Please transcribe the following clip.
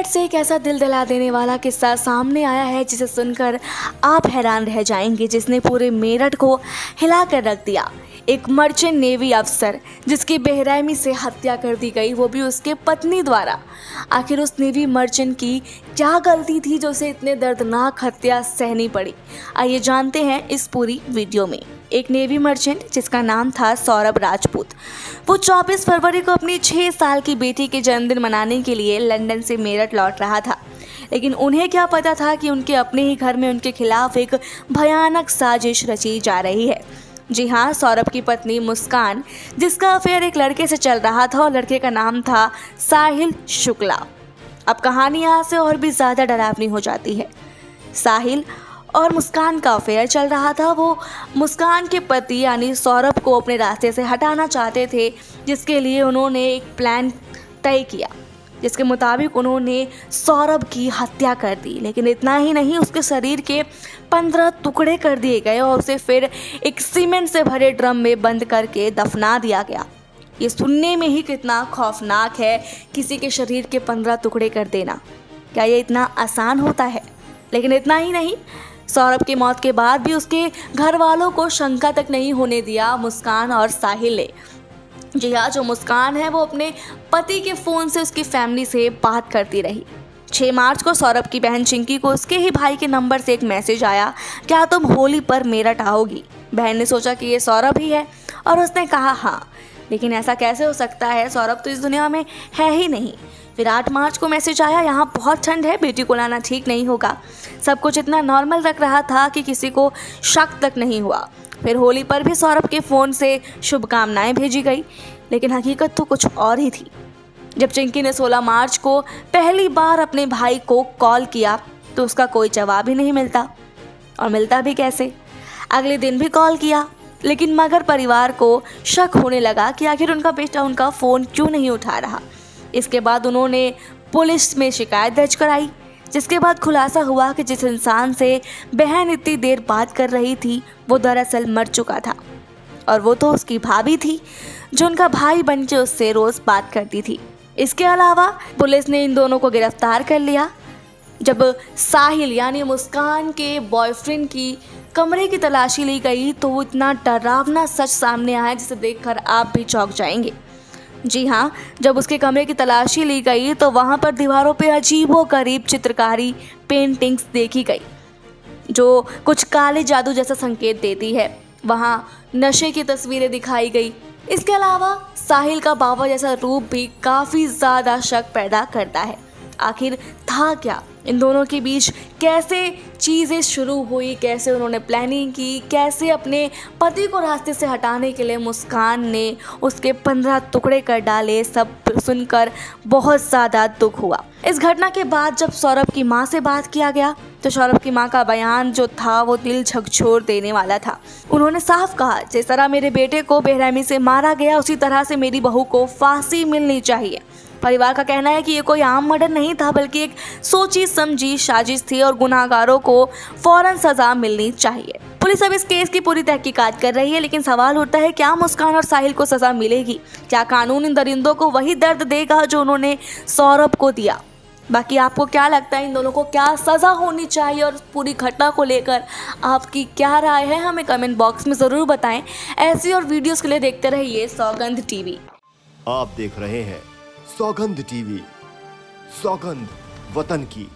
Internet से एक ऐसा दिल दहला देने वाला किस्सा सामने आया है जिसे सुनकर आप हैरान रह जाएंगे, जिसने पूरे मेरठ को हिला कर रख दिया। एक मर्चेंट नेवी अफसर जिसकी बेरहमी से हत्या कर दी गई, वो भी उसके पत्नी द्वारा। आखिर उस नेवी मर्चेंट की क्या गलती थी जो उसे इतने दर्दनाक हत्या सहनी पड़ी? आइए जानते हैं इस पूरी वीडियो में। एक नेवी मर्चेंट जिसका नाम था सौरभ राजपूत, वो 24 फरवरी को अपनी 6 साल की बेटी के जन्मदिन मनाने के लिए लंदन से मेरठ लौट रहा था। लेकिन उन्हें क्या पता था कि उनके अपने ही घर में उनके खिलाफ एक भयानक साजिश रची जा रही है। जी हाँ, सौरभ की पत्नी मुस्कान, जिसका अफेयर एक लड़के से चल रहा था और लड़के का नाम था साहिल शुक्ला। अब कहानी यहाँ से और भी ज़्यादा डरावनी हो जाती है। साहिल और मुस्कान का अफेयर चल रहा था। वो मुस्कान के पति यानी सौरभ को अपने रास्ते से हटाना चाहते थे, जिसके लिए उन्होंने एक प्लान तय किया, जिसके मुताबिक उन्होंने सौरभ की हत्या कर दी। लेकिन इतना ही नहीं, उसके शरीर के 15 टुकड़े कर दिए गए और उसे फिर एक सीमेंट से भरे ड्रम में बंद करके दफना दिया गया। ये सुनने में ही कितना खौफनाक है, किसी के शरीर के 15 टुकड़े कर देना। क्या ये इतना आसान होता है? लेकिन इतना ही नहीं, सौरभ की मौत के बाद भी उसके घर वालों को शंका तक नहीं होने दिया मुस्कान और साहिल ने। जी हाँ, जो मुस्कान है वो अपने पति के फ़ोन से उसकी फैमिली से बात करती रही। 6 मार्च को सौरभ की बहन चिंकी को उसके ही भाई के नंबर से एक मैसेज आया, क्या तुम होली पर मेरठ आओगी? बहन ने सोचा कि ये सौरभ ही है और उसने कहा हाँ, लेकिन ऐसा कैसे हो सकता है, सौरभ तो इस दुनिया में है ही नहीं। फिर 8 मार्च को मैसेज आया, यहाँ बहुत ठंड है, बेटी को लाना ठीक नहीं होगा। सब कुछ इतना नॉर्मल लग रहा था कि किसी को शक तक नहीं हुआ। फिर होली पर भी सौरभ के फ़ोन से शुभकामनाएं भेजी गई, लेकिन हकीकत तो कुछ और ही थी। जब चिंकी ने 16 मार्च को पहली बार अपने भाई को कॉल किया तो उसका कोई जवाब ही नहीं मिलता, और मिलता भी कैसे। अगले दिन भी कॉल किया, लेकिन मगर परिवार को शक होने लगा कि आखिर उनका बेटा उनका फ़ोन क्यों नहीं उठा रहा। इसके बाद उन्होंने पुलिस में शिकायत दर्ज कराई, जिसके बाद खुलासा हुआ कि जिस इंसान से बहन इतनी देर बात कर रही थी वो दरअसल मर चुका था, और वो तो उसकी भाभी थी जो उनका भाई बनके उससे रोज़ बात करती थी। इसके अलावा पुलिस ने इन दोनों को गिरफ्तार कर लिया। जब साहिल यानी मुस्कान के बॉयफ्रेंड की कमरे की तलाशी ली गई तो वो इतना डरावना सच सामने आया जिसे देखकर आप भी चौंक जाएंगे। जी हाँ, जब उसके कमरे की तलाशी ली गई तो वहाँ पर दीवारों पे अजीबोगरीब चित्रकारी पेंटिंग्स देखी गई, जो कुछ काले जादू जैसा संकेत देती है। वहाँ नशे की तस्वीरें दिखाई गई। इसके अलावा साहिल का बाबा जैसा रूप भी काफ़ी ज़्यादा शक पैदा करता है। आखिर था क्या इन दोनों के बीच? कैसे चीज़ें शुरू हुई, कैसे उन्होंने प्लानिंग की, कैसे अपने पति को रास्ते से हटाने के लिए मुस्कान ने उसके 15 टुकड़े कर डाले, सब सुनकर बहुत ज़्यादा दुख हुआ। इस घटना के बाद जब सौरभ की माँ से बात किया गया तो सौरभ की माँ का बयान जो था वो दिल झकझोर देने वाला था। उन्होंने साफ कहा, जिस तरह मेरे बेटे को बेरहमी से मारा गया उसी तरह से मेरी बहू को फांसी मिलनी चाहिए। परिवार का कहना है कि ये कोई आम मर्डर नहीं था, बल्कि एक सोची समझी साजिश थी और गुनाहगारों को फौरन सजा मिलनी चाहिए। पुलिस अब इस केस की पूरी तहकीकात कर रही है, लेकिन सवाल उठता है, क्या मुस्कान और साहिल को सजा मिलेगी? क्या कानून इन दरिंदों को वही दर्द देगा जो उन्होंने सौरभ को दिया? बाकी आपको क्या लगता है, इन दोनों को क्या सज़ा होनी चाहिए और पूरी घटना को लेकर आपकी क्या राय है, हमें कमेंट बॉक्स में ज़रूर बताएं। ऐसी और वीडियोस के लिए देखते रहिए सौगंध टीवी। आप देख रहे हैं सौगंध टीवी, सौगंध वतन की।